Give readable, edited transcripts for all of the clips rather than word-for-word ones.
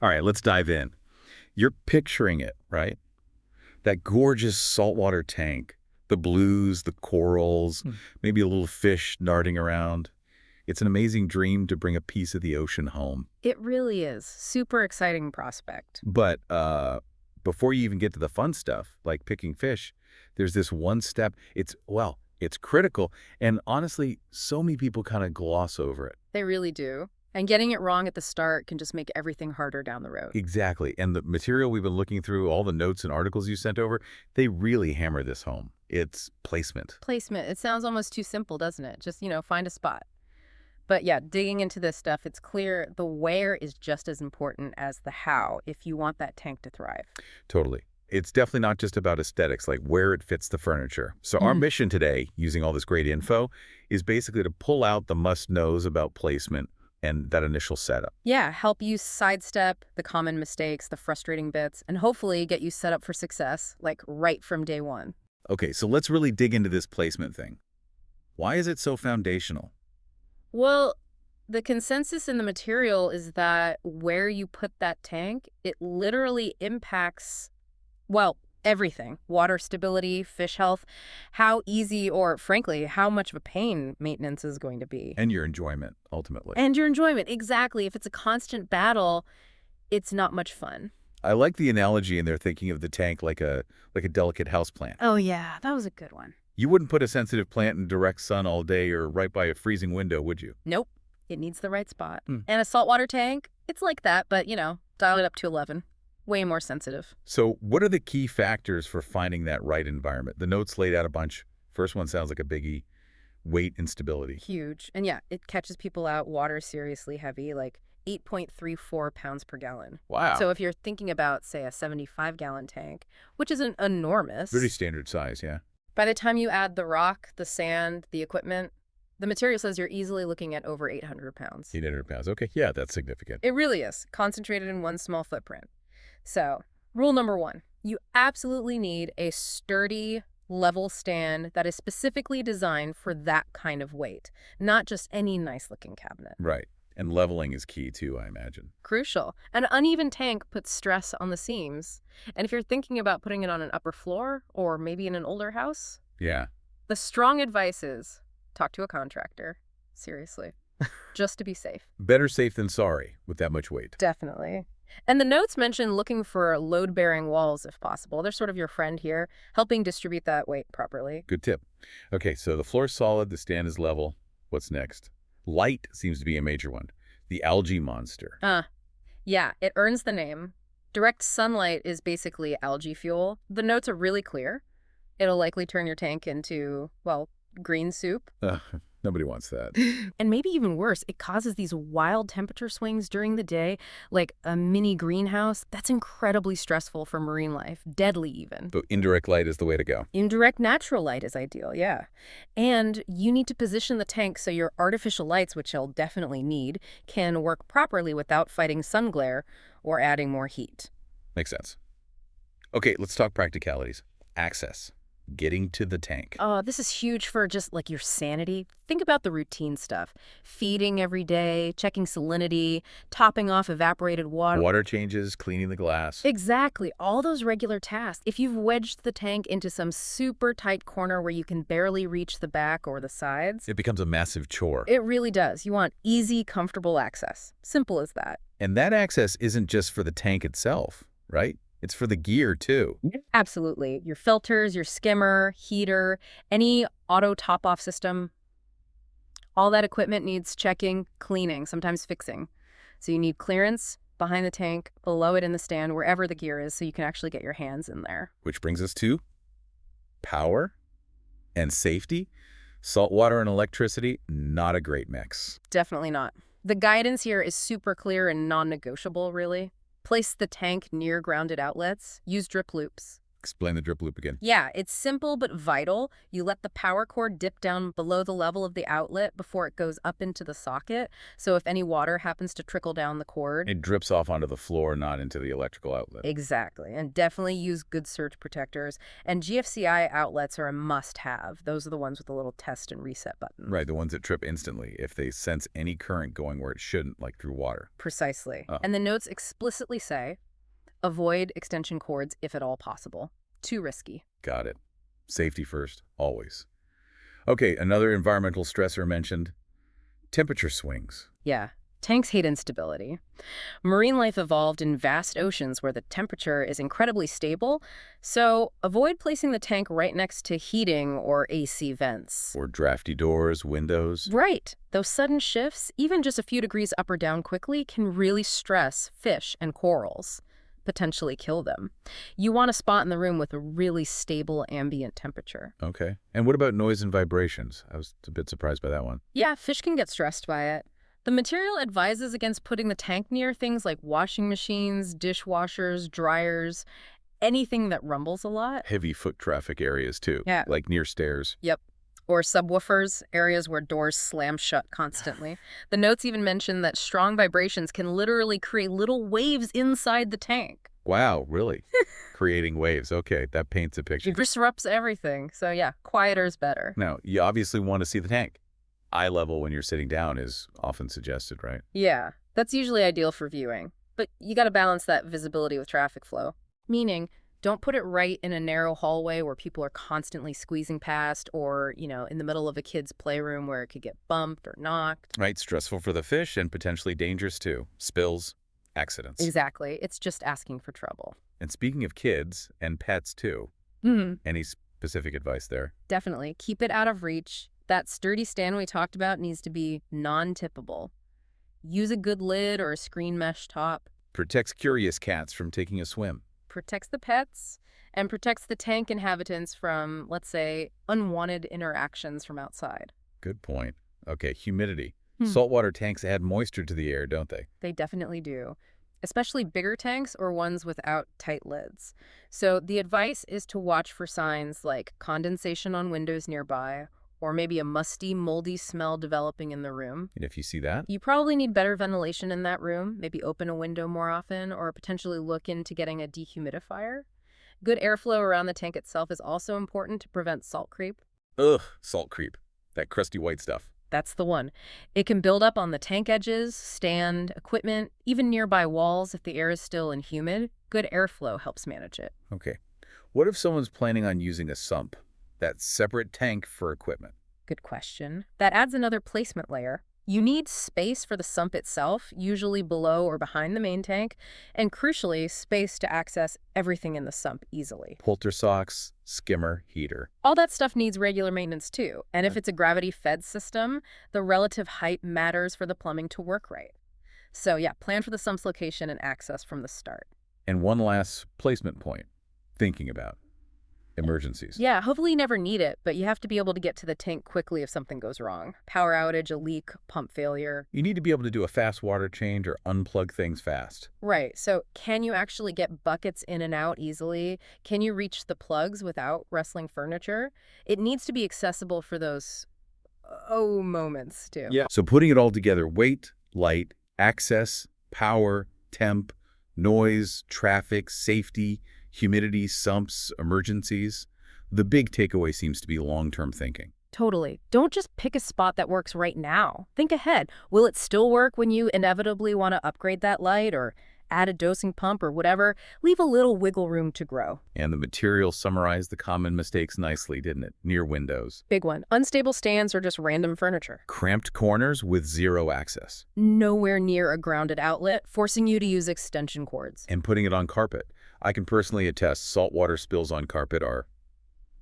All right, let's dive in. You're picturing it, right? That gorgeous saltwater tank, the blues, the corals, maybe a little fish darting around. It's an amazing dream to bring a piece of the ocean home. It really is. Super exciting prospect. But before you even get to the fun stuff, like picking fish, there's this one step. It's critical. And honestly, so many people kind of gloss over it. They really do. And getting it wrong at the start can just make everything harder down the road. Exactly. And the material we've been looking through, all the notes and articles you sent over, they really hammer this home. It's placement. Placement. It sounds almost too simple, doesn't it? Just, find a spot. But yeah, digging into this stuff, it's clear the where is just as important as the how if you want that tank to thrive. Totally. It's definitely not just about aesthetics, like where it fits the furniture. So our mission today, using all this great info, is basically to pull out the must-knows about placement and that initial setup. Yeah, help you sidestep the common mistakes, the frustrating bits, and hopefully get you set up for success, like right from day one. Okay, so let's really dig into this placement thing. Why is it so foundational? Well, the consensus in the material is that where you put that tank, it literally impacts, well, everything. Water stability, fish health, how easy or, frankly, how much of a pain maintenance is going to be. And your enjoyment, ultimately. And your enjoyment, exactly. If it's a constant battle, it's not much fun. I like the analogy in there thinking of the tank like a delicate houseplant. Oh, yeah, that was a good one. You wouldn't put a sensitive plant in direct sun all day or right by a freezing window, would you? Nope. It needs the right spot. Hmm. And a saltwater tank, it's like that, but, dial it up to 11. Way more sensitive. So what are the key factors for finding that right environment? The notes laid out a bunch. First one sounds like a biggie. Weight and stability. Huge. And yeah, it catches people out. Water seriously heavy, like 8.34 pounds per gallon. Wow. So if you're thinking about, say, a 75-gallon tank, which isn't enormous, Pretty standard size, yeah. by the time you add the rock, the sand, the equipment, the material says you're easily looking at over 800 pounds. 800 pounds. Okay, yeah, that's significant. It really is, concentrated in one small footprint. So, rule number one, you absolutely need a sturdy, level stand that is specifically designed for that kind of weight, not just any nice-looking cabinet. Right. And leveling is key too, I imagine. Crucial. An uneven tank puts stress on the seams. And if you're thinking about putting it on an upper floor or maybe in an older house, Yeah. the strong advice is talk to a contractor. Seriously. Just to be safe. Better safe than sorry with that much weight. Definitely. And the notes mention looking for load-bearing walls if possible. They're sort of your friend here, helping distribute that weight properly. Good tip. Okay, so the floor's solid, the stand is level. What's next? Light seems to be a major one. The algae monster. Yeah, it earns the name. Direct sunlight is basically algae fuel. The notes are really clear. It'll likely turn your tank into, well, green soup. Nobody wants that. And maybe even worse, it causes these wild temperature swings during the day, like a mini greenhouse. That's incredibly stressful for marine life, deadly even. But indirect light is the way to go. Indirect natural light is ideal, yeah. And you need to position the tank so your artificial lights, which you'll definitely need, can work properly without fighting sun glare or adding more heat. Makes sense. Okay, let's talk practicalities. Access. Getting to the tank. Oh, this is huge for just like your sanity. Think about the routine stuff. Feeding every day, checking salinity, topping off evaporated water. Water changes, cleaning the glass. Exactly. All those regular tasks. If you've wedged the tank into some super tight corner where you can barely reach the back or the sides, It becomes a massive chore. it really does. You want easy, comfortable access. Simple as that. And that access isn't just for the tank itself, right? It's for the gear, too. Absolutely. Your filters, your skimmer, heater, any auto top-off system, all that equipment needs checking, cleaning, sometimes fixing. So you need clearance behind the tank, below it in the stand, wherever the gear is, so you can actually get your hands in there. Which brings us to power and safety. Saltwater and electricity, not a great mix. Definitely not. The guidance here is super clear and non-negotiable, really. Place the tank near grounded outlets. Use drip loops. Explain the drip loop again. Yeah, it's simple but vital. You let the power cord dip down below the level of the outlet before it goes up into the socket. So if any water happens to trickle down the cord. It drips off onto the floor, not into the electrical outlet. Exactly. And definitely use good surge protectors. And GFCI outlets are a must-have. Those are the ones with the little test and reset button. Right, the ones that trip instantly if they sense any current going where it shouldn't, like through water. Precisely. Oh. And the notes explicitly say, avoid extension cords if at all possible. Too risky. Got it. Safety first, always. Okay, another environmental stressor mentioned, temperature swings. Yeah. Tanks hate instability. Marine life evolved in vast oceans where the temperature is incredibly stable, so avoid placing the tank right next to heating or AC vents. Or drafty doors, windows. Right. Those sudden shifts, even just a few degrees up or down quickly, can really stress fish and corals, potentially kill them. You want a spot in the room with a really stable ambient temperature. Okay. And what about noise and vibrations? I was a bit surprised by that one. Yeah, fish can get stressed by it. The material advises against putting the tank near things like washing machines, dishwashers, dryers, anything that rumbles a lot. Heavy foot traffic areas, too. Yeah. Like near stairs. Yep. Or subwoofers, areas where doors slam shut constantly. The notes even mention that strong vibrations can literally create little waves inside the tank. Wow, really? Creating waves. Okay, that paints a picture. It disrupts everything. So yeah, quieter's better. Now, you obviously want to see the tank. Eye level when you're sitting down is often suggested, right? Yeah, that's usually ideal for viewing. But you got to balance that visibility with traffic flow. Meaning, don't put it right in a narrow hallway where people are constantly squeezing past or, in the middle of a kid's playroom where it could get bumped or knocked. Right, stressful for the fish and potentially dangerous too. Spills, accidents. Exactly. It's just asking for trouble. And speaking of kids and pets too, any specific advice there? Definitely. Keep it out of reach. That sturdy stand we talked about needs to be non-tippable. Use a good lid or a screen mesh top. Protects curious cats from taking a swim. Protects the pets and protects the tank inhabitants from, let's say, unwanted interactions from outside. Good point. Okay, humidity. Saltwater tanks add moisture to the air, don't they? They definitely do, especially bigger tanks or ones without tight lids. So the advice is to watch for signs like condensation on windows nearby or maybe a musty, moldy smell developing in the room. And if you see that? You probably need better ventilation in that room, maybe open a window more often, or potentially look into getting a dehumidifier. Good airflow around the tank itself is also important to prevent salt creep. Ugh, salt creep. That crusty white stuff. That's the one. It can build up on the tank edges, stand, equipment, even nearby walls if the air is still and humid. Good airflow helps manage it. Okay. What if someone's planning on using a sump? That separate tank for equipment. Good question. That adds another placement layer. You need space for the sump itself, usually below or behind the main tank, and crucially, space to access everything in the sump easily. Polter socks, skimmer, heater. All that stuff needs regular maintenance too, and if it's a gravity-fed system, the relative height matters for the plumbing to work right. So yeah, plan for the sump's location and access from the start. And one last placement point, thinking about. Emergencies. Yeah, hopefully you never need it, but you have to be able to get to the tank quickly if something goes wrong. Power outage, a leak, pump failure. You need to be able to do a fast water change or unplug things fast. Right, so can you actually get buckets in and out easily? Can you reach the plugs without wrestling furniture? It needs to be accessible for those, moments too. Yeah. So putting it all together, weight, light, access, power, temp, noise, traffic, safety, humidity, sumps, emergencies. The big takeaway seems to be long-term thinking. Totally. Don't just pick a spot that works right now. Think ahead. Will it still work when you inevitably want to upgrade that light or add a dosing pump or whatever? Leave a little wiggle room to grow. And the material summarized the common mistakes nicely, didn't it? Near windows. Big one. Unstable stands or just random furniture. Cramped corners with zero access. Nowhere near a grounded outlet, forcing you to use extension cords. And putting it on carpet. I can personally attest saltwater spills on carpet are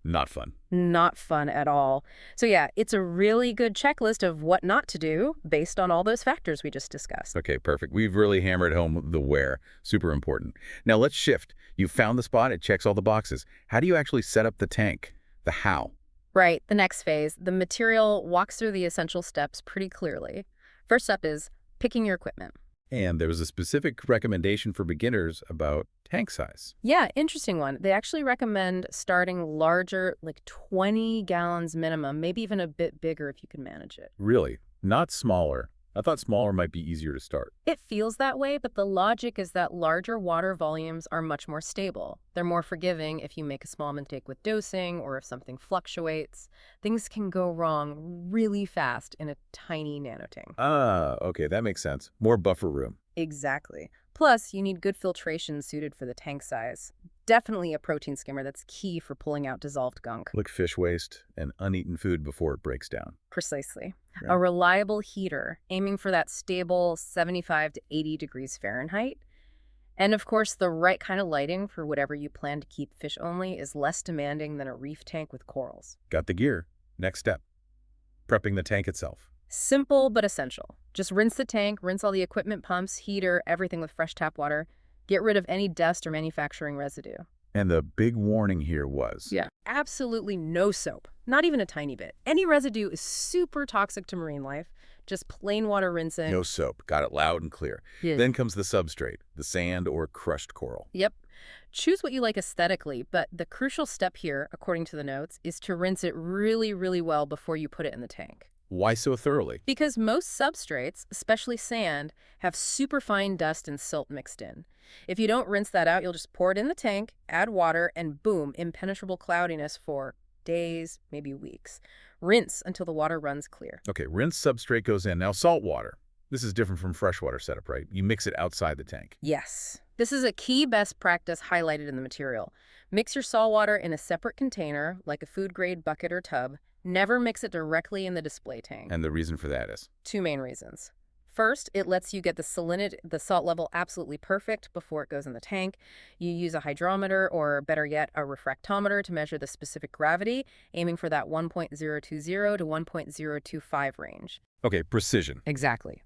not fun. Not fun at all. So yeah, it's a really good checklist of what not to do based on all those factors we just discussed. Okay, perfect. We've really hammered home the where. Super important. Now let's shift. You found the spot. It checks all the boxes. How do you actually set up the tank? The how? Right, the next phase. The material walks through the essential steps pretty clearly. First up is picking your equipment. And there was a specific recommendation for beginners about tank size. Yeah, interesting one. They actually recommend starting larger, like 20 gallons minimum, maybe even a bit bigger if you can manage it. Really, not smaller. I thought smaller might be easier to start. It feels that way, but the logic is that larger water volumes are much more stable. They're more forgiving if you make a small mistake with dosing or if something fluctuates. Things can go wrong really fast in a tiny nanotank. Ah, okay, that makes sense. More buffer room. Exactly. Plus, you need good filtration suited for the tank size. Definitely a protein skimmer that's key for pulling out dissolved gunk. Like fish waste and uneaten food before it breaks down. Precisely. Right. A reliable heater, aiming for that stable 75 to 80 degrees Fahrenheit. And of course, the right kind of lighting for whatever you plan to keep fish only is less demanding than a reef tank with corals. Got the gear. Next step. Prepping the tank itself. Simple but essential. Just rinse the tank, rinse all the equipment, pumps, heater, everything with fresh tap water. Get rid of any dust or manufacturing residue. And the big warning here was... Yeah. Absolutely no soap. Not even a tiny bit. Any residue is super toxic to marine life. Just plain water rinsing. No soap. Got it loud and clear. Yeah. Then comes the substrate, the sand or crushed coral. Yep. Choose what you like aesthetically, but the crucial step here, according to the notes, is to rinse it really, really well before you put it in the tank. Why so thoroughly? Because most substrates, especially sand, have super fine dust and silt mixed in. If you don't rinse that out, you'll just pour it in the tank, add water, and boom, impenetrable cloudiness for days, maybe weeks. Rinse until the water runs clear. Okay, rinse substrate goes in. Now salt water. This is different from freshwater setup, right? You mix it outside the tank. Yes. This is a key best practice highlighted in the material. Mix your salt water in a separate container, like a food-grade bucket or tub. Never mix it directly in the display tank. And the reason for that is? Two main reasons. First, it lets you get the salt level absolutely perfect before it goes in the tank. You use a hydrometer, or better yet, a refractometer to measure the specific gravity, aiming for that 1.020 to 1.025 range. Okay, precision. Exactly.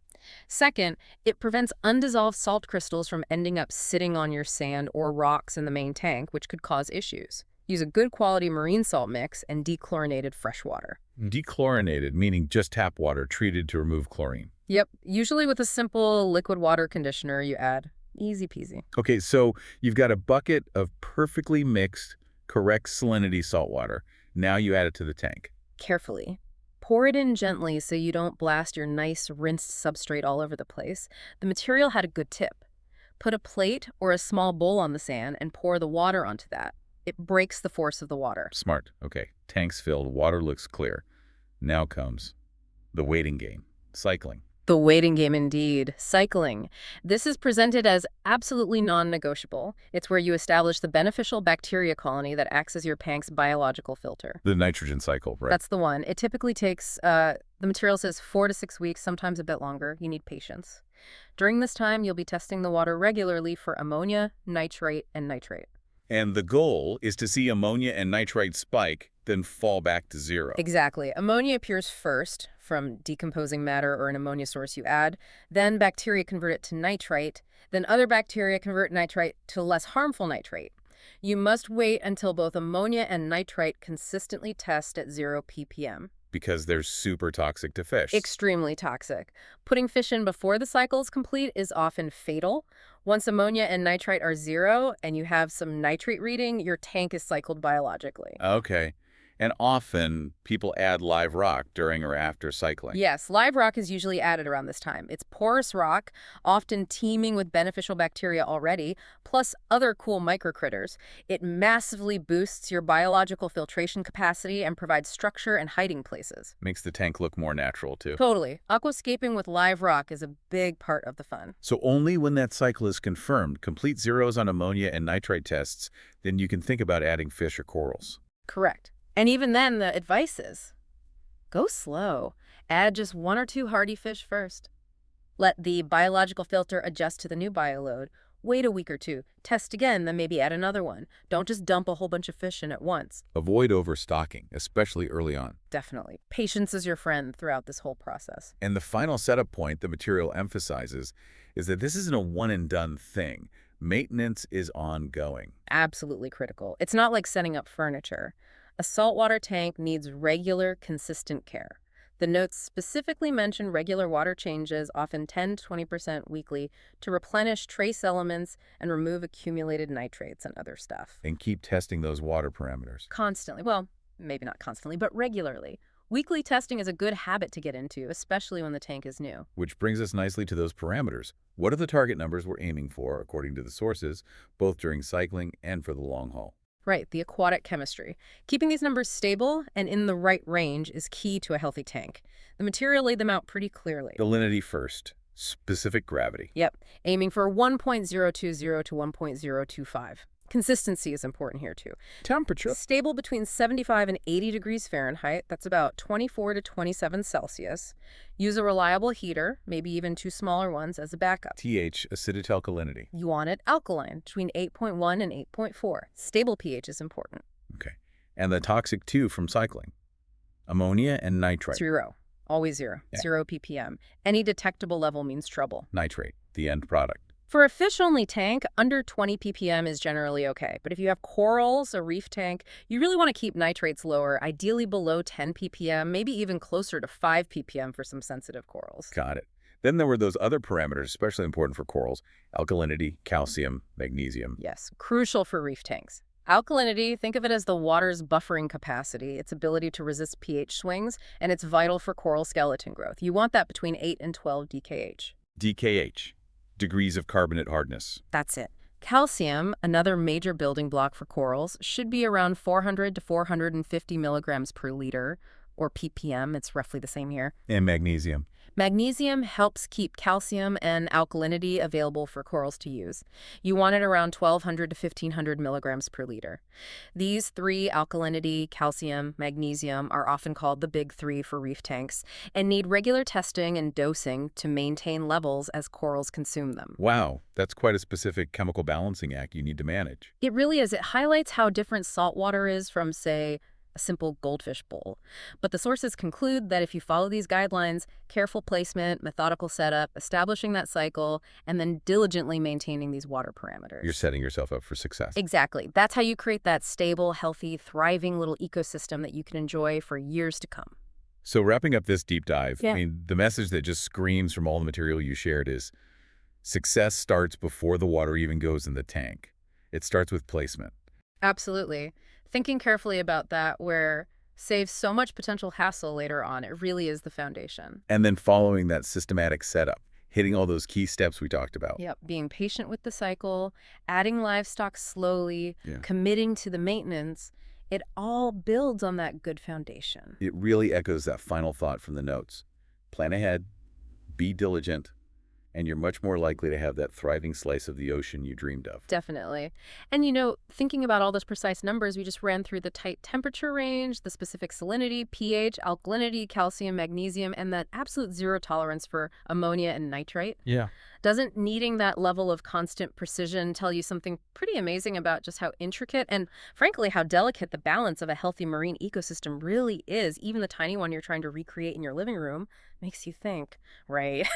Second, it prevents undissolved salt crystals from ending up sitting on your sand or rocks in the main tank, which could cause issues. Use a good quality marine salt mix and dechlorinated fresh water. Dechlorinated, meaning just tap water treated to remove chlorine. Yep, usually with a simple liquid water conditioner you add. Easy peasy. Okay, so you've got a bucket of perfectly mixed, correct salinity salt water. Now you add it to the tank. Carefully. Pour it in gently so you don't blast your nice rinsed substrate all over the place. The material had a good tip. Put a plate or a small bowl on the sand and pour the water onto that. It breaks the force of the water. Smart. Okay, tank's filled, water looks clear. Now comes the waiting game, cycling. The waiting game indeed. Cycling. This is presented as absolutely non-negotiable. It's where you establish the beneficial bacteria colony that acts as your tank's biological filter. The nitrogen cycle, right? That's the one. It typically takes, the material says 4 to 6 weeks, sometimes a bit longer. You need patience. During this time, you'll be testing the water regularly for ammonia, nitrate, and nitrate. And the goal is to see ammonia and nitrite spike, then fall back to zero. Exactly. Ammonia appears first from decomposing matter or an ammonia source you add. Then bacteria convert it to nitrite. Then other bacteria convert nitrite to less harmful nitrate. You must wait until both ammonia and nitrite consistently test at 0 ppm. Because they're super toxic to fish. Extremely toxic. Putting fish in before the cycle is complete is often fatal. Once ammonia and nitrite are 0 and you have some nitrate reading, your tank is cycled biologically. Okay. And often, people add live rock during or after cycling. Yes, live rock is usually added around this time. It's porous rock, often teeming with beneficial bacteria already, plus other cool microcritters. It massively boosts your biological filtration capacity and provides structure and hiding places. Makes the tank look more natural, too. Totally. Aquascaping with live rock is a big part of the fun. So only when that cycle is confirmed, complete zeros on ammonia and nitrite tests, then you can think about adding fish or corals. Correct. And even then, the advice is, go slow. Add just 1 or 2 hardy fish first. Let the biological filter adjust to the new bioload. Wait a week or 2. Test again, then maybe add another one. Don't just dump a whole bunch of fish in at once. Avoid overstocking, especially early on. Definitely. Patience is your friend throughout this whole process. And the final setup point the material emphasizes is that this isn't a one-and-done thing. Maintenance is ongoing. Absolutely critical. It's not like setting up furniture. A saltwater tank needs regular, consistent care. The notes specifically mention regular water changes, often 10 to 20% weekly, to replenish trace elements and remove accumulated nitrates and other stuff. And keep testing those water parameters. Constantly. Well, maybe not constantly, but regularly. Weekly testing is a good habit to get into, especially when the tank is new. Which brings us nicely to those parameters. What are the target numbers we're aiming for, according to the sources, both during cycling and for the long haul? Right, the aquatic chemistry. Keeping these numbers stable and in the right range is key to a healthy tank. The material laid them out pretty clearly. Salinity first. Specific gravity. Yep, aiming for 1.020 to 1.025. Consistency is important here, too. Temperature. Stable between 75 and 80 degrees Fahrenheit. That's about 24 to 27 Celsius. Use a reliable heater, maybe even 2 smaller ones, as a backup. TH, acidity alkalinity. You want it alkaline, between 8.1 and 8.4. Stable pH is important. Okay. And the toxic 2 from cycling. Ammonia and nitrite. 0. Always 0. Yeah. 0 ppm. Any detectable level means trouble. Nitrate, the end product. For a fish-only tank, under 20 ppm is generally okay. But if you have corals, a reef tank, you really want to keep nitrates lower, ideally below 10 ppm, maybe even closer to 5 ppm for some sensitive corals. Got it. Then there were those other parameters, especially important for corals. Alkalinity, calcium, magnesium. Yes, crucial for reef tanks. Alkalinity, think of it as the water's buffering capacity, its ability to resist pH swings, and it's vital for coral skeleton growth. You want that between 8 and 12 DKH. DKH, degrees of carbonate hardness. That's it. Calcium, another major building block for corals, should be around 400 to 450 milligrams per liter, or ppm, it's roughly the same here. And magnesium. Magnesium helps keep calcium and alkalinity available for corals to use. You want it around 1,200 to 1,500 milligrams per liter. These three, alkalinity, calcium, magnesium, are often called the big three for reef tanks and need regular testing and dosing to maintain levels as corals consume them. Wow, that's quite a specific chemical balancing act you need to manage. It really is. It highlights how different saltwater is from, say, a simple goldfish bowl. But the sources conclude that if you follow these guidelines, careful placement, methodical setup, establishing that cycle, and then diligently maintaining these water parameters. You're setting yourself up for success. Exactly. That's how you create that stable, healthy, thriving little ecosystem that you can enjoy for years to come. So wrapping up this deep dive, Yeah. I mean, the message that just screams from all the material you shared is success starts before the water even goes in the tank. It starts with placement. Absolutely. Thinking carefully about that where saves so much potential hassle later on. It really is the foundation. And then following that systematic setup, hitting all those key steps we talked about. Yep, being patient with the cycle, adding livestock slowly, Yeah. committing to the maintenance, it all builds on that good foundation. It really echoes that final thought from the notes. Plan ahead, be diligent, and you're much more likely to have that thriving slice of the ocean you dreamed of. Definitely. And, you know, thinking about all those precise numbers, we just ran through the tight temperature range, the specific salinity, pH, alkalinity, calcium, magnesium, and that absolute zero tolerance for ammonia and nitrite. Yeah. Doesn't needing that level of constant precision tell you something pretty amazing about just how intricate and, frankly, how delicate the balance of a healthy marine ecosystem really is? Even the tiny one you're trying to recreate in your living room makes you think, right?